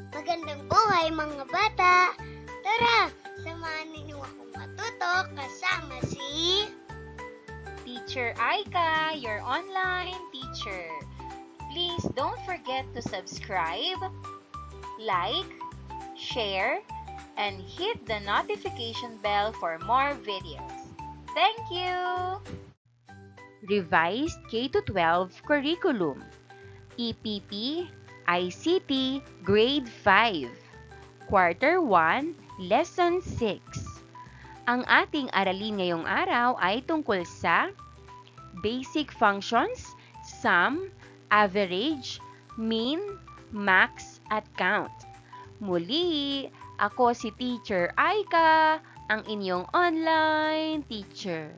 Magandang buhay mga bata! Tara, samahan ninyo akong matuto kasama si Teacher Aika, your online teacher. Please don't forget to subscribe, like, share, and hit the notification bell for more videos. Thank you! Revised K-12 Curriculum EPP ICT Grade 5 Quarter 1 Lesson 6. Ang ating aralin ngayong araw ay tungkol sa basic functions, sum, average, mean, max, at count. Muli, ako si Teacher Aika, ang inyong online teacher.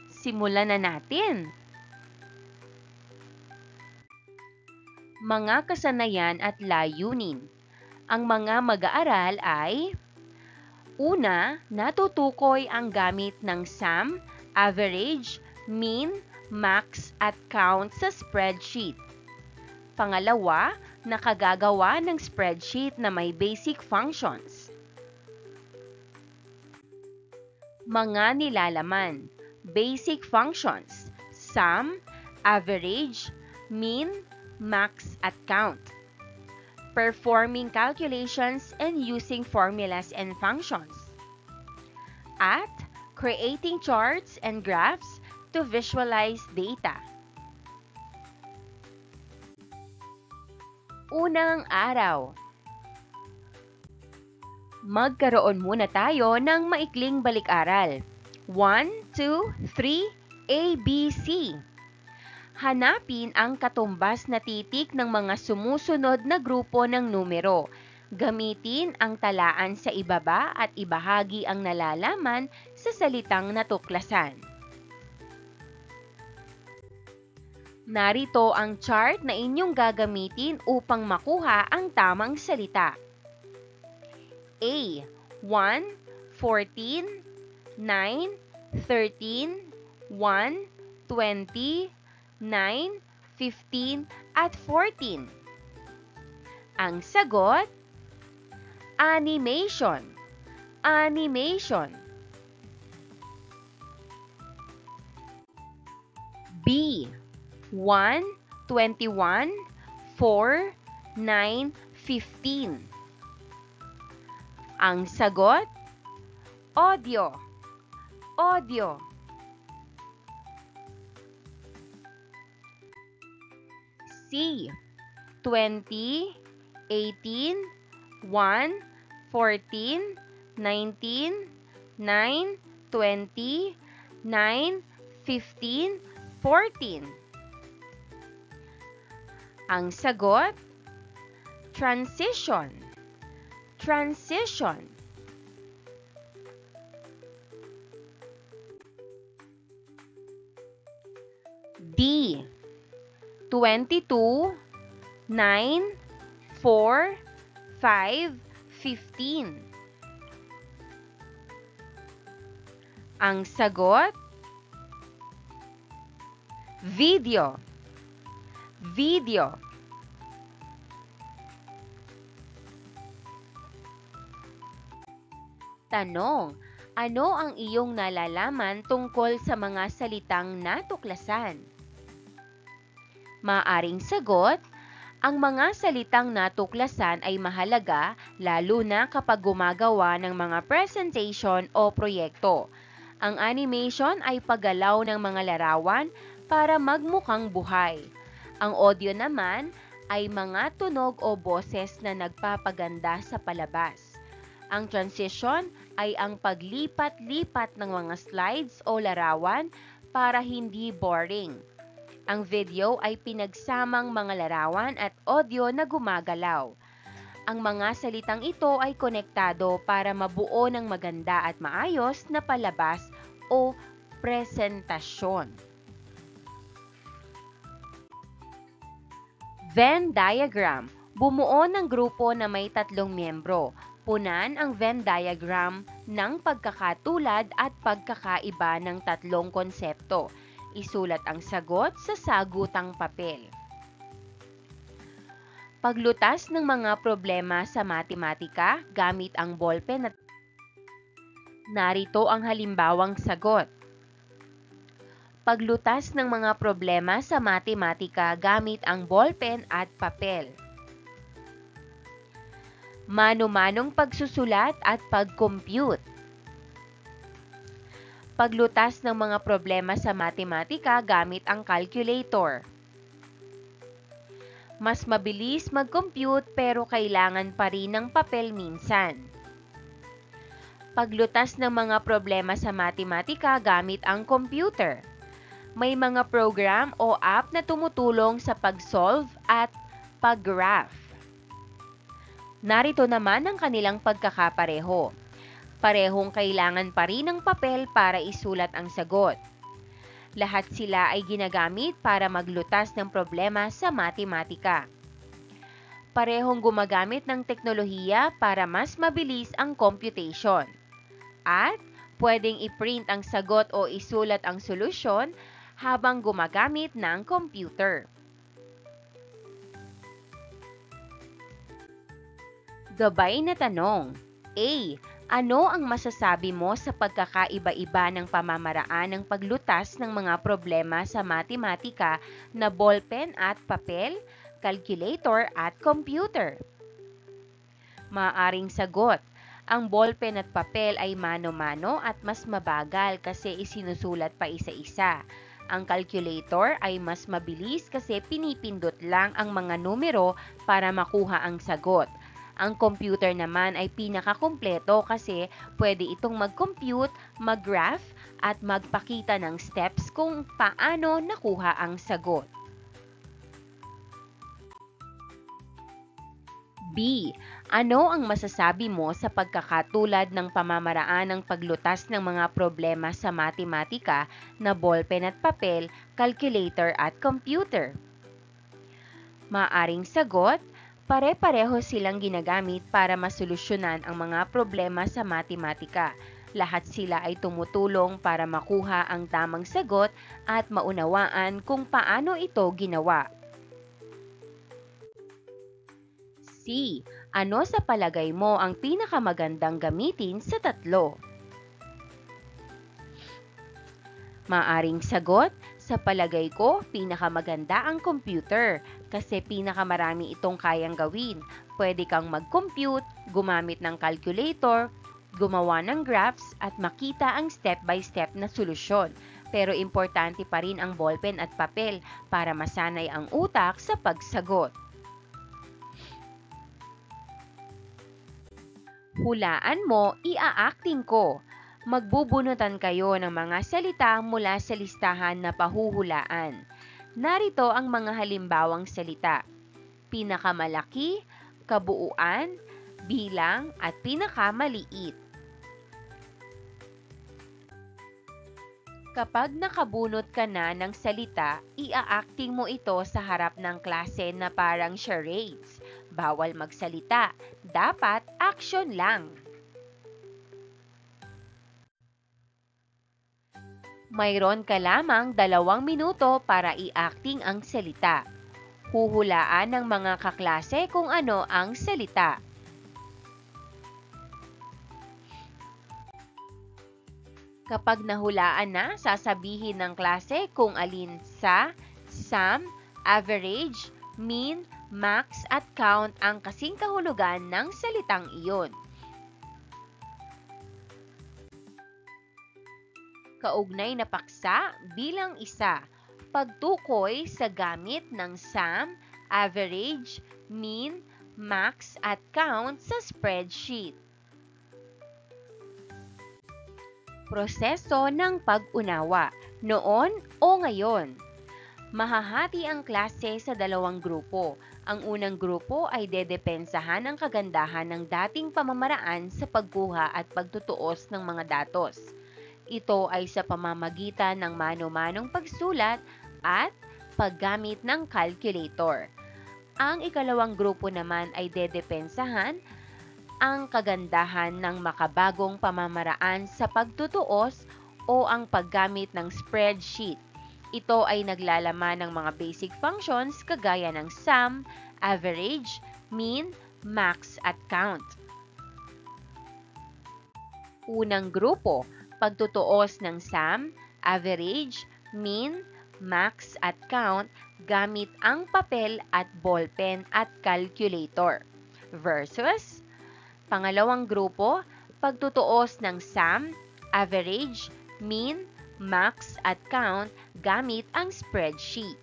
Simulan na natin! Mga kasanayan at layunin. Ang mga mag-aaral ay: una, natutukoy ang gamit ng sum, average, mean, max, at count sa spreadsheet. Pangalawa, nakagagawa ng spreadsheet na may basic functions. Mga nilalaman. Basic functions: sum, average, mean, max, at count. Performing calculations and using formulas and functions. At creating charts and graphs to visualize data. Unang araw. Magkaroon muna tayo ng maikling balik-aral. 1, 2, 3, ABC. Hanapin ang katumbas na titik ng mga sumusunod na grupo ng numero. Gamitin ang talaan sa ibaba at ibahagi ang nalalaman sa salitang natuklasan. Narito ang chart na inyong gagamitin upang makuha ang tamang salita. A. 1, 14, 9, 13, 1, 20, 9, 15, at 14. Ang sagot, animation. Animation. B. 1, 21, 4, 9, 15. Ang sagot, audio. Audio. C. 20, 18, 1, 14, 19, 9, 20, 9, 15, 14. Ang sagot, transition. Transition. D. 22, 9, 4, 5, 15. Ang sagot, video. Video. Tanong, ano ang iyong nalalaman tungkol sa mga salitang natuklasan? Maaring sagot, ang mga salitang natuklasan ay mahalaga lalo na kapag gumagawa ng mga presentation o proyekto. Ang animation ay paggalaw ng mga larawan para magmukhang buhay. Ang audio naman ay mga tunog o boses na nagpapaganda sa palabas. Ang transition ay ang paglipat-lipat ng mga slides o larawan para hindi boring. Ang video ay pinagsamang mga larawan at audio na gumagalaw. Ang mga salitang ito ay konektado para mabuo ng maganda at maayos na palabas o presentasyon. Venn diagram. Bumuo ng grupo na may 3 miyembro. Punan ang Venn diagram ng pagkakatulad at pagkakaiba ng 3 konsepto. Isulat ang sagot sa sagutang papel. Paglutas ng mga problema sa matematika gamit ang ballpen at narito ang halimbawang sagot. Paglutas ng mga problema sa matematika gamit ang ballpen at papel. Mano-manong pagsusulat at pag-compute. Paglutas ng mga problema sa matematika gamit ang calculator. Mas mabilis mag-compute pero kailangan pa rin ng papel minsan. Paglutas ng mga problema sa matematika gamit ang computer. May mga program o app na tumutulong sa pag-solve at pag-graph. Narito naman ang kanilang pagkakapareho. Parehong kailangan pa rin ng papel para isulat ang sagot. Lahat sila ay ginagamit para maglutas ng problema sa matematika. Parehong gumagamit ng teknolohiya para mas mabilis ang computation. At pwedeng i-print ang sagot o isulat ang solusyon habang gumagamit ng computer. Gabay na tanong. A. Ano ang masasabi mo sa pagkakaiba-iba ng pamamaraan ng paglutas ng mga problema sa matematika na ballpen at papel, calculator at computer? Maaaring sagot. Ang ballpen at papel ay mano-mano at mas mabagal kasi isinusulat pa isa-isa. Ang calculator ay mas mabilis kasi pinipindot lang ang mga numero para makuha ang sagot. Ang computer naman ay pinakakumpleto kasi pwede itong mag-compute, mag-graph, at magpakita ng steps kung paano nakuha ang sagot. B. Ano ang masasabi mo sa pagkakatulad ng pamamaraan ng paglutas ng mga problema sa matematika na ballpen at papel, calculator at computer? Maaring sagot, pare-pareho silang ginagamit para masolusyonan ang mga problema sa matematika. Lahat sila ay tumutulong para makuha ang tamang sagot at maunawaan kung paano ito ginawa. C. Ano sa palagay mo ang pinakamagandang gamitin sa tatlo? Maaring sagot, sa palagay ko, pinakamaganda ang computer kasi pinakamarami itong kayang gawin. Pwede kang mag-compute, gumamit ng calculator, gumawa ng graphs at makita ang step-by-step na solusyon. Pero importante pa rin ang ballpen at papel para masanay ang utak sa pagsagot. Hulaan mo, ia-acting ko. Magbubunutan kayo ng mga salita mula sa listahan na pahuhulaan. Narito ang mga halimbawang salita. Pinakamalaki, kabuuan, bilang, at pinakamaliit. Kapag nakabunot ka na ng salita, ia-acting mo ito sa harap ng klase na parang charades. Bawal magsalita. Dapat action lang. Mayroon ka lamang 2 minuto para i-acting ang salita. Huhulaan ng mga kaklase kung ano ang salita. Kapag nahulaan na, sasabihin ng klase kung alin sa sum, average, mean, max at count ang kasing kahulugan ng salitang iyon. Kaugnay na paksa bilang isa. Pagtukoy sa gamit ng sum, average, mean, max at count sa spreadsheet. Proseso ng pag-unawa, noon o ngayon. Mahahati ang klase sa 2 grupo. Ang unang grupo ay dedepensahan ang kagandahan ng dating pamamaraan sa pagkuha at pagtutuos ng mga datos. Ito ay sa pamamagitan ng mano-manong pagsulat at paggamit ng calculator. Ang ikalawang grupo naman ay dedepensahan ang kagandahan ng makabagong pamamaraan sa pagtutuos o ang paggamit ng spreadsheet. Ito ay naglalaman ng mga basic functions kagaya ng sum, average, mean, max at count. Unang grupo, pagtutuos ng sum, average, mean, max at count gamit ang papel at ballpen at calculator. Versus, pangalawang grupo, pagtutuos ng sum, average, mean, max at count gamit ang spreadsheet.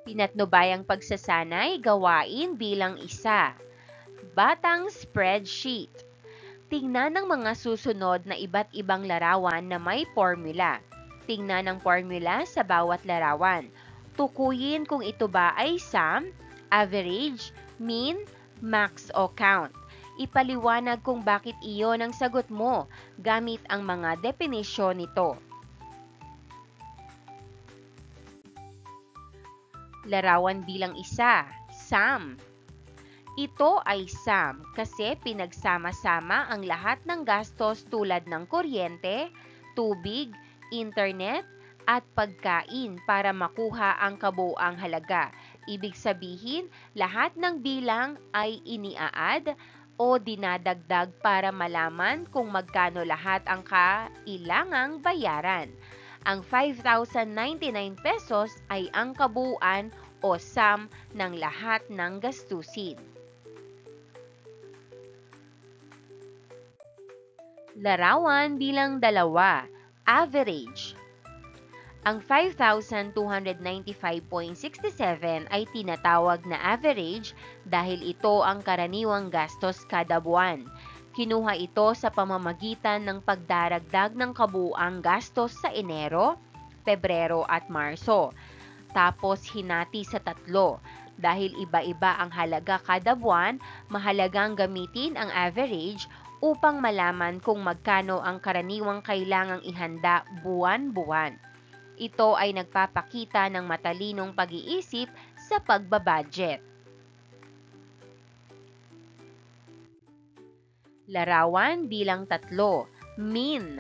Pinatnubayang pagsasanay gawain bilang isa. Batang spreadsheet. Tingnan ang mga susunod na iba't ibang larawan na may formula. Tingnan ang formula sa bawat larawan. Tukuyin kung ito ba ay sum, average, mean, max o count. Ipaliwanag kung bakit iyon ang sagot mo gamit ang mga definisyon nito. Larawan bilang isa, sum. Ito ay sum kasi pinagsama-sama ang lahat ng gastos tulad ng kuryente, tubig, internet, at pagkain para makuha ang kabuuang halaga. Ibig sabihin, lahat ng bilang ay iniaad o dinadagdag para malaman kung magkano lahat ang kailangang bayaran. Ang 5,099 pesos ay ang kabuuan o sum ng lahat ng gastusin. Larawan bilang dalawa, average. Ang 5,295.67 ay tinatawag na average dahil ito ang karaniwang gastos kada buwan. Kinuha ito sa pamamagitan ng pagdaragdag ng kabuuang gastos sa Enero, Pebrero at Marso. Tapos hinati sa 3. Dahil iba-iba ang halaga kada buwan, mahalagang gamitin ang average upang malaman kung magkano ang karaniwang kailangang ihanda buwan-buwan. Ito ay nagpapakita ng matalinong pag-iisip sa pagbabudget. Larawan bilang 3, mean.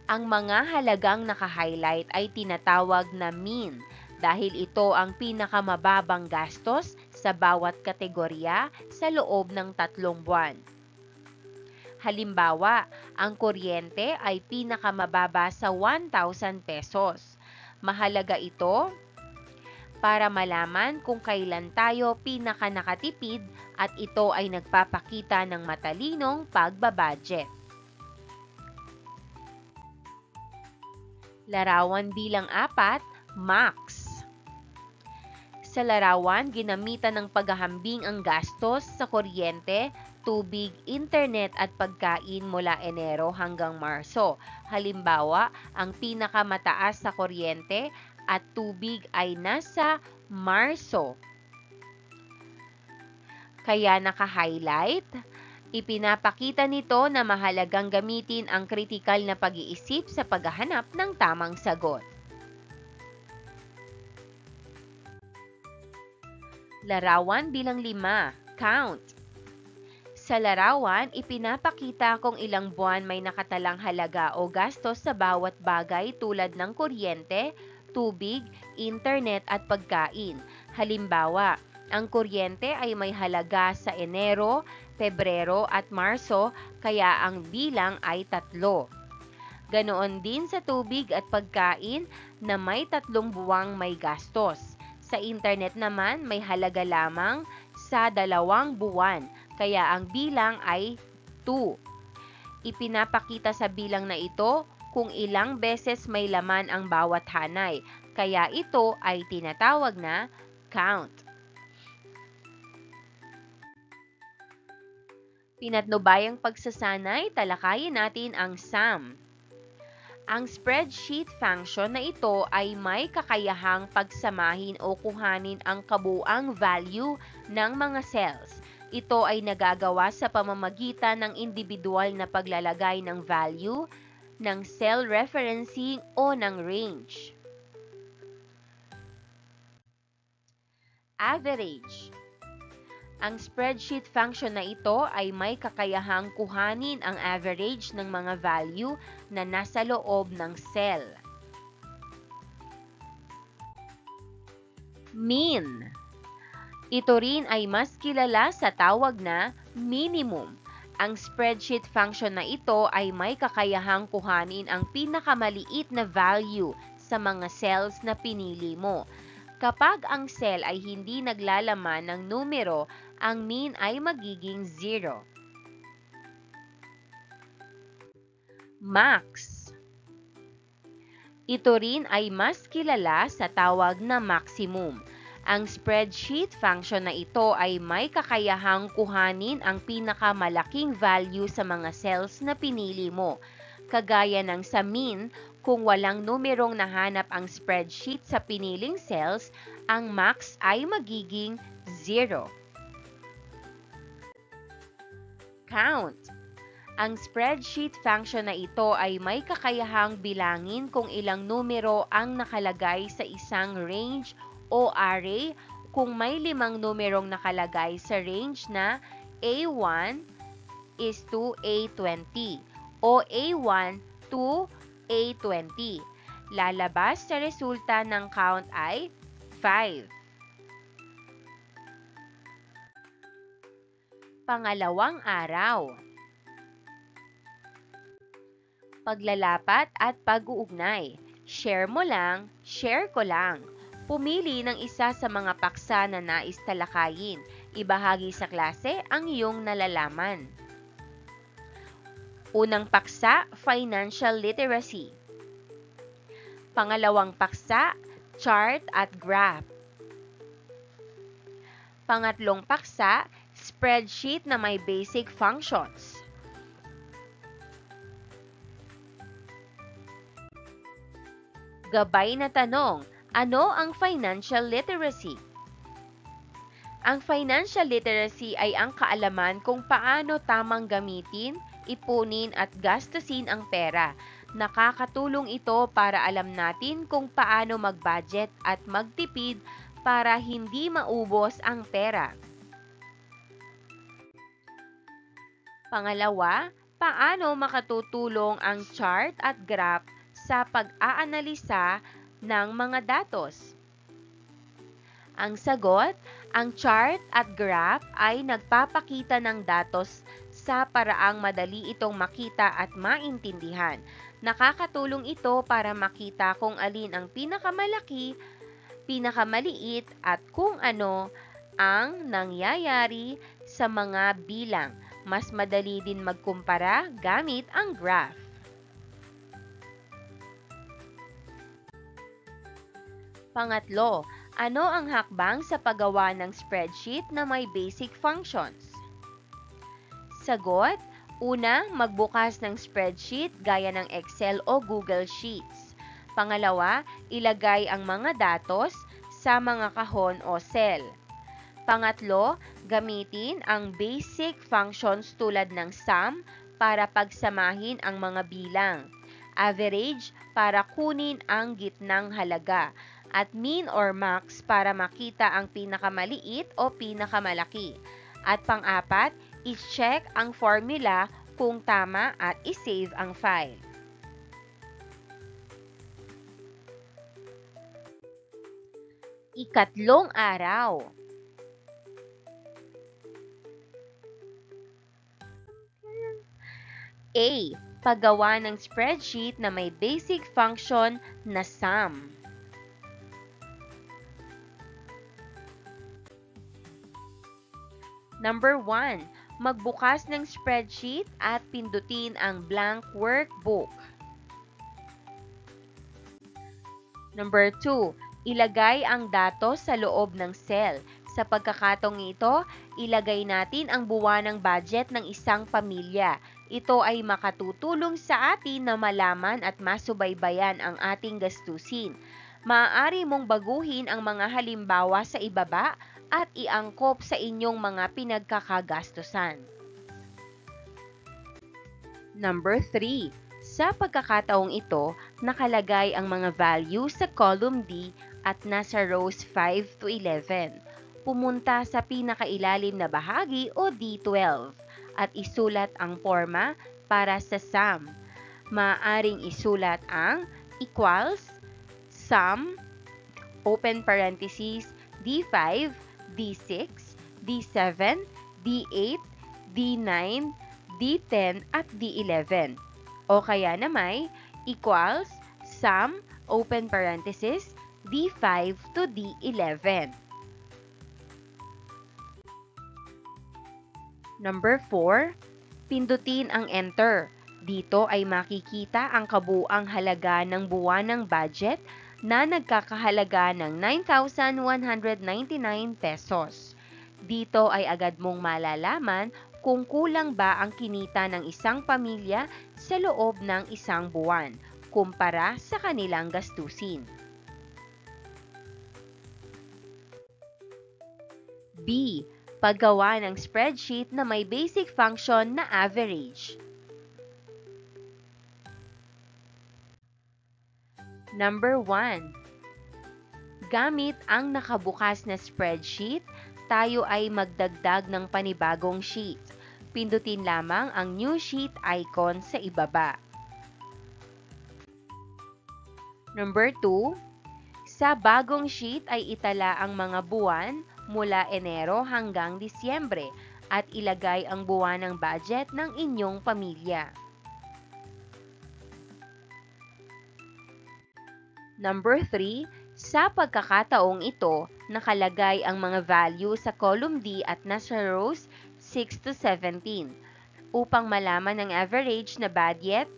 Ang mga halagang naka-highlight ay tinatawag na mean dahil ito ang pinakamababang gastos sa bawat kategorya sa loob ng 3 buwan. Halimbawa, ang kuryente ay pinakamababa sa 1,000 pesos. Mahalaga ito para malaman kung kailan tayo pinakanakatipid at ito ay nagpapakita ng matalinong pagbabudget. Larawan bilang 4, max. Sa larawan, ginamitan ng paghahambing ang gastos sa kuryente, tubig, internet at pagkain mula Enero hanggang Marso. Halimbawa, ang pinakamataas sa kuryente at tubig ay nasa Marso. Kaya naka-highlight, ipinapakita nito na mahalagang gamitin ang kritikal na pag-iisip sa paghahanap ng tamang sagot. Larawan bilang 5, count. Sa larawan, ipinapakita kung ilang buwan may nakatalang halaga o gastos sa bawat bagay tulad ng kuryente, tubig, internet at pagkain. Halimbawa, ang kuryente ay may halaga sa Enero, Pebrero at Marso kaya ang bilang ay 3. Ganoon din sa tubig at pagkain na may 3 buwang may gastos. Sa internet naman may halaga lamang sa 2 buwan kaya ang bilang ay 2. Ipinapakita sa bilang na ito kung ilang beses may laman ang bawat hanay, kaya ito ay tinatawag na count. Pinatnubayang pagsasanay, talakayin natin ang sum. Ang spreadsheet function na ito ay may kakayahang pagsamahin o kuhanin ang kabuuang value ng mga cells. Ito ay nagagawa sa pamamagitan ng individual na paglalagay ng value, ng cell referencing o ng range. Average. Ang spreadsheet function na ito ay may kakayahang kuhanin ang average ng mga value na nasa loob ng cell. Mean. Ito rin ay mas kilala sa tawag na minimum. Ang spreadsheet function na ito ay may kakayahang kuhanin ang pinakamaliit na value sa mga cells na pinili mo. Kapag ang cell ay hindi naglalaman ng numero, ang mean ay magiging 0. Max. Ito rin ay mas kilala sa tawag na maximum. Ang spreadsheet function na ito ay may kakayahang kuhanin ang pinakamalaking value sa mga cells na pinili mo. Kagaya ng sa mean, kung walang numerong nahanap ang spreadsheet sa piniling cells, ang max ay magiging 0. Count. Ang spreadsheet function na ito ay may kakayahang bilangin kung ilang numero ang nakalagay sa isang range o array kung may 5 numerong nakalagay sa range na A1 is to A20 o A1 to A20. Lalabas sa resulta ng count ay 5. Pangalawang araw. Paglalapat at pag-uugnay. Share mo lang, share ko lang. Pumili ng isa sa mga paksa na nais talakayin. Ibahagi sa klase ang iyong nalalaman. Unang paksa, financial literacy. Pangalawang paksa, chart at graph. Pangatlong paksa, spreadsheet na may basic functions. Gabay na tanong, ano ang financial literacy? Ang financial literacy ay ang kaalaman kung paano tamang gamitin, ipunin at gastusin ang pera. Nakakatulong ito para alam natin kung paano mag-budget at magtipid para hindi maubos ang pera. Pangalawa, paano makatutulong ang chart at graph sa pag-aanalisa ng mga datos? Ang sagot, ang chart at graph ay nagpapakita ng datos sa paraang madali itong makita at maintindihan. Nakakatulong ito para makita kung alin ang pinakamalaki, pinakamaliit at kung ano ang nangyayari sa mga bilang. Mas madali din magkumpara gamit ang graph. Pangatlo, ano ang hakbang sa paggawa ng spreadsheet na may basic functions? Sagot, una, magbukas ng spreadsheet gaya ng Excel o Google Sheets. Pangalawa, ilagay ang mga datos sa mga kahon o cell. Pangatlo, gamitin ang basic functions tulad ng sum para pagsamahin ang mga bilang, average para kunin ang gitnang halaga, at mean or max para makita ang pinakamaliit o pinakamalaki. At pang-apat, i-check ang formula kung tama at i-save ang file. Ikatlong araw. A. Paggawa ng spreadsheet na may basic function na sum. Number 1. Magbukas ng spreadsheet at pindutin ang blank workbook. Number 2. Ilagay ang datos sa loob ng cell. Sa pagkakataong ito, ilagay natin ang buwanang budget ng isang pamilya. Ito ay makatutulong sa atin na malaman at masubaybayan ang ating gastusin. Maaari mong baguhin ang mga halimbawa sa ibaba at iangkop sa inyong mga pinagkakagastusan. Number 3. Sa pagkakataong ito, nakalagay ang mga value sa column D at nasa rows 5 to 11. Pumunta sa pinakailalim na bahagi o D12 at isulat ang forma para sa sum. Maaaring isulat ang equals, sum, open parentheses, D5, D6, D7, D8, D9, D10 at D11. O kaya na may equals, sum, open parenthesis, D5 to D11. Number 4, pindutin ang enter. Dito ay makikita ang kabuuang halaga ng buwanang budget na nagkakahalaga ng 9,199 pesos. Dito ay agad mong malalaman kung kulang ba ang kinita ng isang pamilya sa loob ng isang buwan kumpara sa kanilang gastusin. B. Paggawa ng spreadsheet na may basic function na average. Number 1. Gamit ang nakabukas na spreadsheet, tayo ay magdagdag ng panibagong sheet. Pindutin lamang ang new sheet icon sa ibaba. Number 2. Sa bagong sheet ay itala ang mga buwan mula Enero hanggang Disyembre at ilagay ang buwan ng budget ng inyong pamilya. Number 3, sa pagkakataong ito, nakalagay ang mga value sa column D at nasa rows 6 to 17. Upang malaman ang average na budget,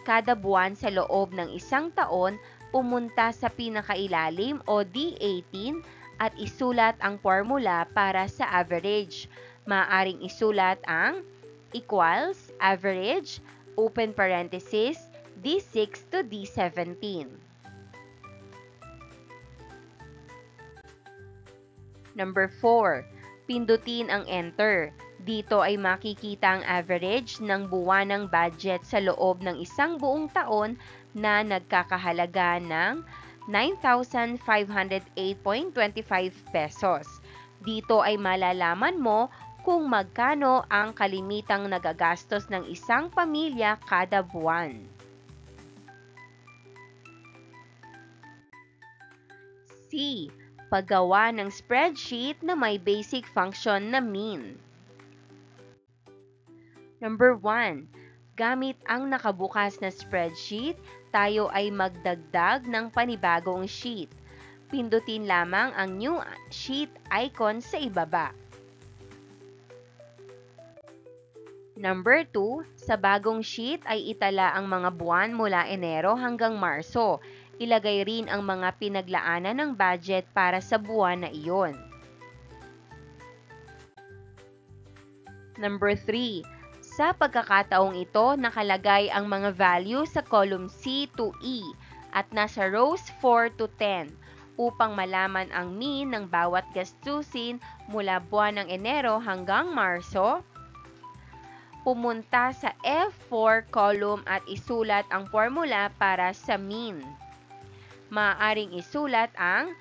kada buwan sa loob ng isang taon, pumunta sa pinakailalim o D18 at isulat ang formula para sa average. Maaaring isulat ang equals, average, open parenthesis, D6 to D17. Number 4, pindutin ang enter. Dito ay makikita ang average ng buwanang budget sa loob ng isang buong taon na nagkakahalaga ng 9,508.25 pesos. Dito ay malalaman mo kung magkano ang kalimitang nagagastos ng isang pamilya kada buwan. C. Paggawa ng spreadsheet na may basic function na mean. Number 1. Gamit ang nakabukas na spreadsheet, tayo ay magdagdag ng panibagong sheet. Pindutin lamang ang new sheet icon sa ibaba. Number 2. Sa bagong sheet ay itala ang mga buwan mula Enero hanggang Marso. Ilagay rin ang mga pinaglaanan ng budget para sa buwan na iyon. Number 3. Sa pagkakataong ito, nakalagay ang mga value sa column C to E at nasa rows 4 to 10 upang malaman ang mean ng bawat gastusin mula buwan ng Enero hanggang Marso. Pumunta sa F4 column at isulat ang formula para sa mean. Maaaring isulat ang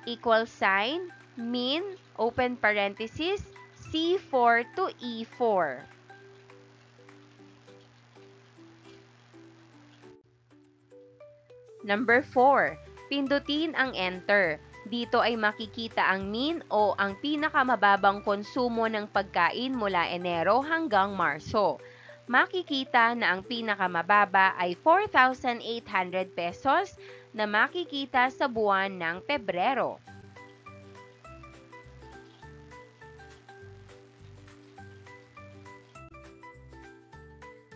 equal sign, mean, open parenthesis, C4 to E4. Number 4, pindutin ang enter. Dito ay makikita ang mean o ang pinakamababang konsumo ng pagkain mula Enero hanggang Marso. Makikita na ang pinakamababa ay 4,800 pesos na makikita sa buwan ng Pebrero.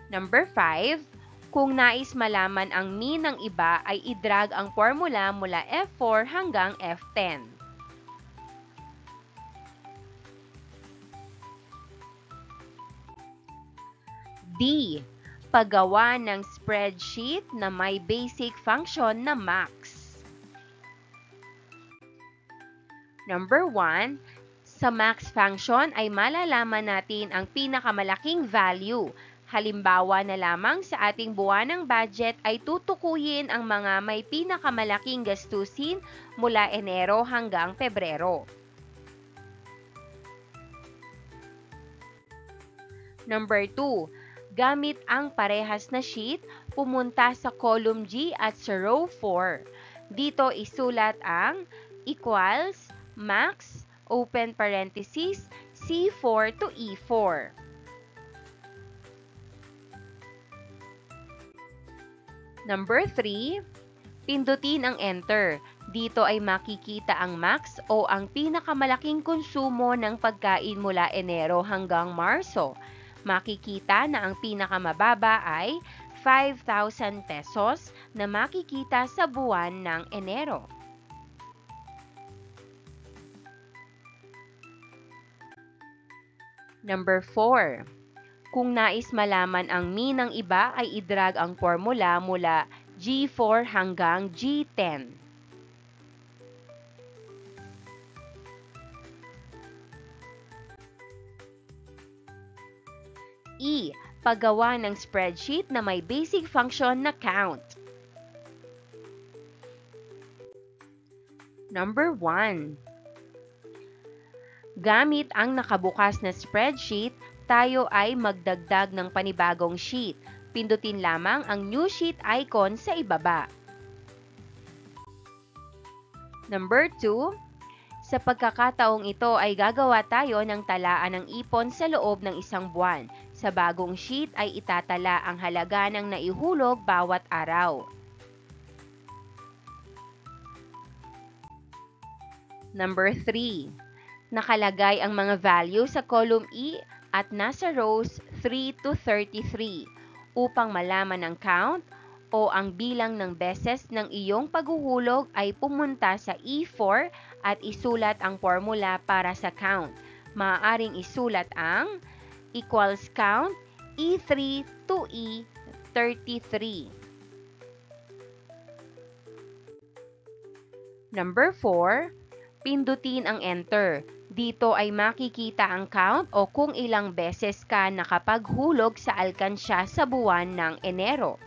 Number 5, kung nais malaman ang mean ng iba ay i-drag ang formula mula F4 hanggang F10. D. Paggawa ng spreadsheet na may basic function na max. Number 1, sa max function ay malalaman natin ang pinakamalaking value. Halimbawa na lamang sa ating buwanang budget ay tutukuyin ang mga may pinakamalaking gastusin mula Enero hanggang Pebrero. Number 2, gamit ang parehas na sheet, pumunta sa column G at sa row 4. Dito isulat ang equals max, open parenthesis, C4 to E4. Number 3, pindutin ang enter. Dito ay makikita ang max o ang pinakamalaking konsumo ng pagkain mula Enero hanggang Marso. Makikita na ang pinakamababa ay 5,000 pesos na makikita sa buwan ng Enero. Number 4. Kung nais malaman ang mean ng iba ay i-drag ang formula mula G4 hanggang G10. E. Paggawa ng spreadsheet na may basic function na count. Number 1. Gamit ang nakabukas na spreadsheet, tayo ay magdagdag ng panibagong sheet. Pindutin lamang ang new sheet icon sa ibaba. Number 2. Sa pagkakataong ito ay gagawa tayo ng talaan ng ipon sa loob ng isang buwan. Sa bagong sheet ay itatala ang halaga ng naihulog bawat araw. Number 3. Nakalagay ang mga value sa column E at nasa rows 3 to 33 upang malaman ang count o ang bilang ng beses ng iyong paghuhulog ay pumunta sa E4 at isulat ang formula para sa count. Maaaring isulat ang equals count E3 to E33. Number 4, pindutin ang enter. Dito ay makikita ang count o kung ilang beses ka nakapaghulog sa alkansya sa buwan ng Enero.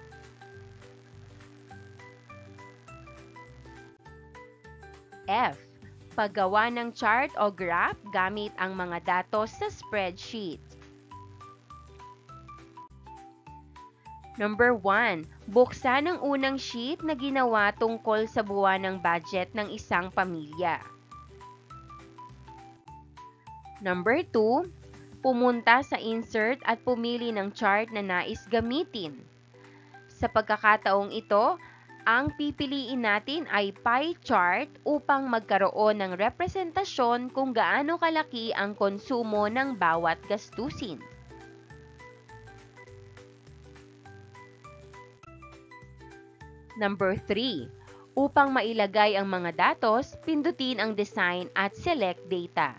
F. Paggawa ng chart o graph gamit ang mga datos sa spreadsheet. Number 1. Buksan ang unang sheet na ginawa tungkol sa buwan ng budget ng isang pamilya. Number 2. Pumunta sa insert at pumili ng chart na nais gamitin. Sa pagkakataong ito, ang pipiliin natin ay pie chart upang magkaroon ng representasyon kung gaano kalaki ang konsumo ng bawat gastusin. Number 3. Upang mailagay ang mga datos, pindutin ang design at select data.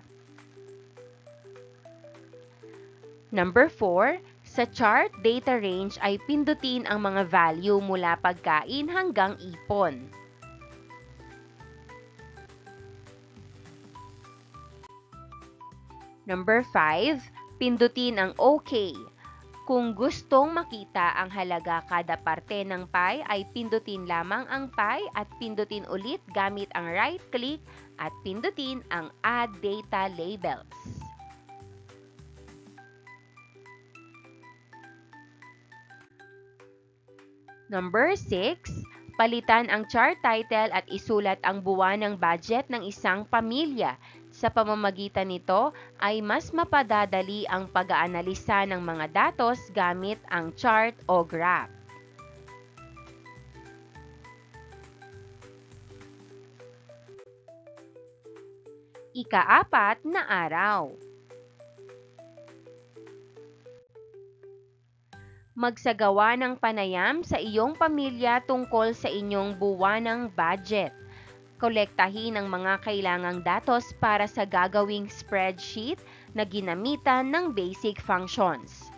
Number 4. Sa chart data range ay pindutin ang mga value mula pagkain hanggang ipon. Number 5. Pindutin ang OK. Kung gustong makita ang halaga kada parte ng pie ay pindutin lamang ang pie at pindutin ulit gamit ang right click at pindutin ang Add Data Labels. Number 6, palitan ang chart title at isulat ang buwan ng budget ng isang pamilya. Sa pamamagitan nito ay mas mapadadali ang pag-aanalisa ng mga datos gamit ang chart o graph. Ika-4 na araw. Magsagawa ng panayam sa iyong pamilya tungkol sa inyong buwanang budget. Kolektahin ang mga kailangang datos para sa gagawing spreadsheet na ginamitan ng basic functions.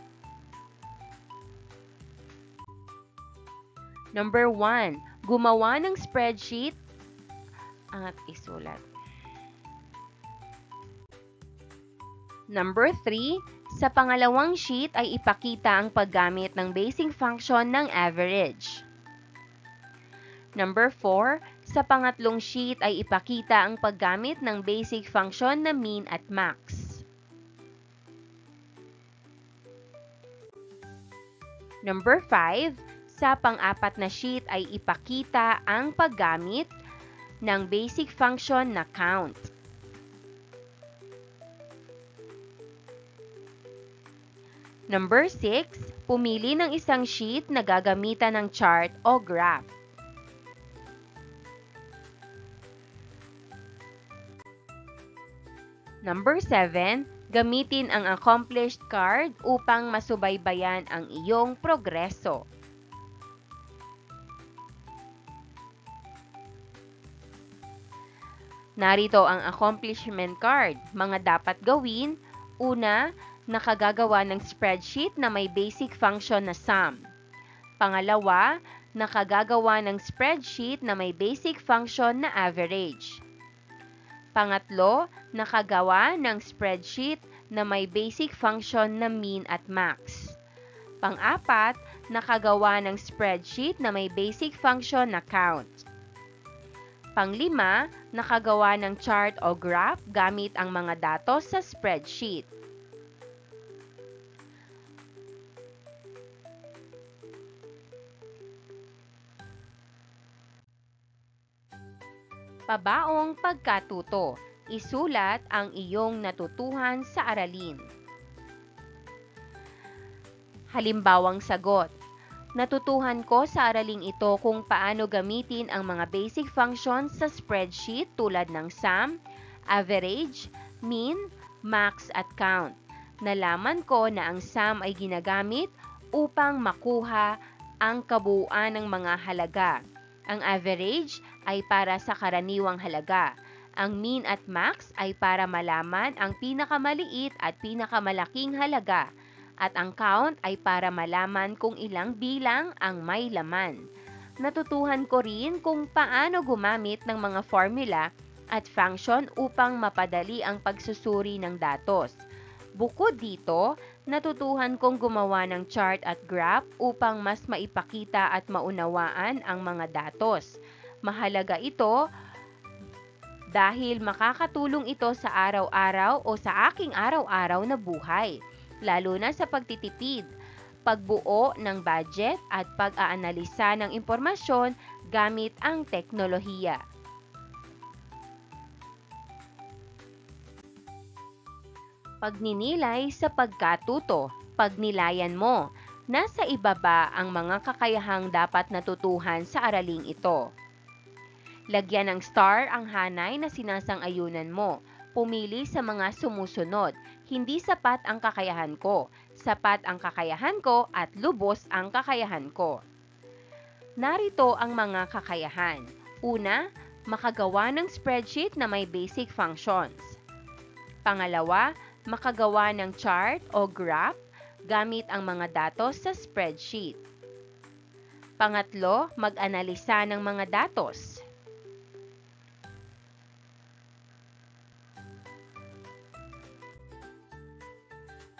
Number 1, gumawa ng spreadsheet at isulat. Number 3, sa pangalawang sheet ay ipakita ang paggamit ng basic function ng average. Number 4, sa pangatlong sheet ay ipakita ang paggamit ng basic function na mean at max. Number 5, sa pang-apat na sheet ay ipakita ang paggamit ng basic function na count. Number 6, pumili ng isang sheet na gagamitan ng chart o graph. Number 7, gamitin ang accomplished card upang masubaybayan ang iyong progreso. Narito ang accomplishment card. Mga dapat gawin. Una, nakagagawa ng spreadsheet na may basic function na sum. Pangalawa, nakagagawa ng spreadsheet na may basic function na average. Pangatlo, nakagawa ng spreadsheet na may basic function na mean at max. Pang-apat, nakagawa ng spreadsheet na may basic function na count. Pang-lima, nakagawa ng chart o graph gamit ang mga datos sa spreadsheet. Pabaong pagkatuto. Isulat ang iyong natutuhan sa aralin. Halimbawang sagot. Natutuhan ko sa araling ito kung paano gamitin ang mga basic functions sa spreadsheet tulad ng sum, average, mean, max at count. Nalaman ko na ang sum ay ginagamit upang makuha ang kabuuan ng mga halaga. Ang average ay para sa karaniwang halaga. Ang mean at max ay para malaman ang pinakamaliit at pinakamalaking halaga. At ang count ay para malaman kung ilang bilang ang may laman. Natutuhan ko rin kung paano gumamit ng mga formula at function upang mapadali ang pagsusuri ng datos. Bukod dito, natutuhan kong gumawa ng chart at graph upang mas maipakita at maunawaan ang mga datos. Mahalaga ito dahil makakatulong ito sa araw-araw o sa aking araw-araw na buhay, lalo na sa pagtitipid, pagbuo ng budget at pag-aanalisa ng impormasyon gamit ang teknolohiya. Pagninilay sa pagkatuto. Pagnilayan mo. Nasa ibaba ang mga kakayahang dapat natutuhan sa araling ito. Lagyan ng star ang hanay na sinasang-ayunan mo. Pumili sa mga sumusunod. Hindi sapat ang kakayahan ko. Sapat ang kakayahan ko at lubos ang kakayahan ko. Narito ang mga kakayahan. Una, makagawa ng spreadsheet na may basic functions. Pangalawa, makagawa ng chart o graph gamit ang mga datos sa spreadsheet. Pangatlo, mag-analisa ng mga datos.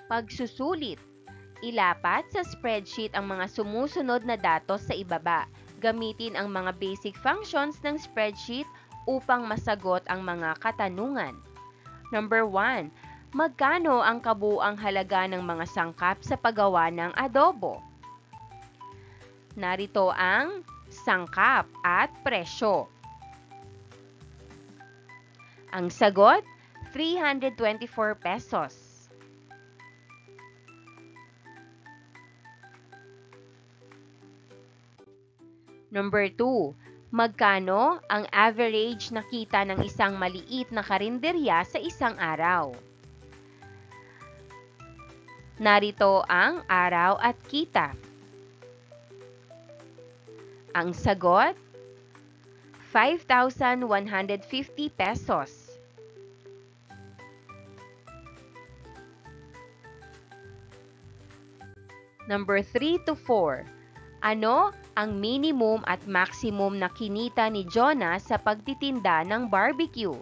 Pagsusulit. Ilapat sa spreadsheet ang mga sumusunod na datos sa ibaba. Gamitin ang mga basic functions ng spreadsheet upang masagot ang mga katanungan. Number 1. Magkano ang kabuuang halaga ng mga sangkap sa paggawa ng adobo? Narito ang sangkap at presyo. Ang sagot, 324 pesos. Number 2. Magkano ang average na kita ng isang maliit na karinderya sa isang araw? Narito ang araw at kita. Ang sagot, 5,150 pesos. Number 3 to 4. Ano ang minimum at maximum na kinita ni Jonah sa pagtitinda ng barbecue?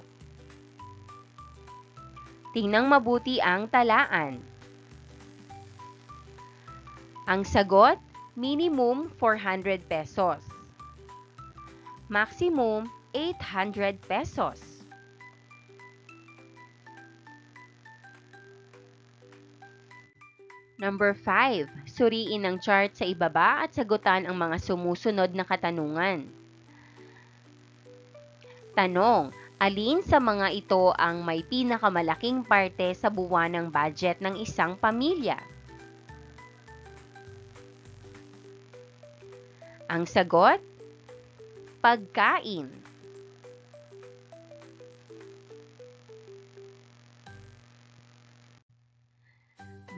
Tingnan mabuti ang talaan. Ang sagot, minimum 400 pesos. Maximum 800 pesos. Number 5. Suriin ang chart sa ibaba at sagutan ang mga sumusunod na katanungan. Tanong, alin sa mga ito ang may pinakamalaking parte sa buwanang budget ng isang pamilya? Ang sagot, pagkain.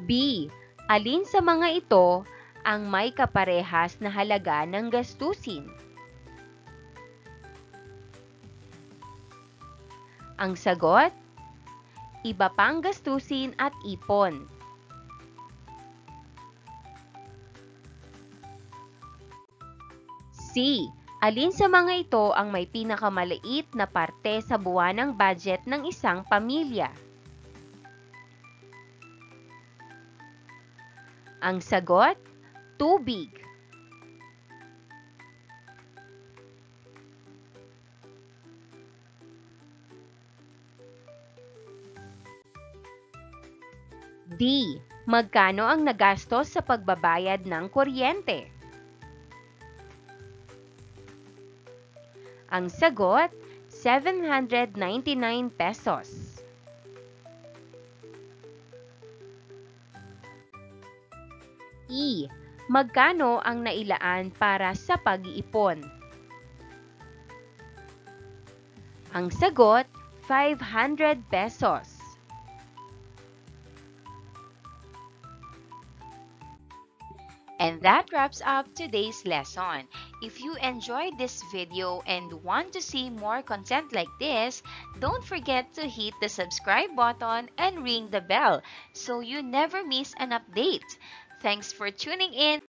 B. Alin sa mga ito ang may kaparehas na halaga ng gastusin? Ang sagot, iba pang gastusin at ipon. C. Alin sa mga ito ang may pinakamaliit na parte sa buwanang budget ng isang pamilya? Ang sagot, tubig. D. Magkano ang nagastos sa pagbabayad ng kuryente? Ang sagot, 799 pesos. E. Magkano ang nailaan para sa pag-iipon? Ang sagot, 500 pesos. And that wraps up today's lesson. If you enjoyed this video and want to see more content like this, don't forget to hit the subscribe button and ring the bell so you never miss an update. Thanks for tuning in.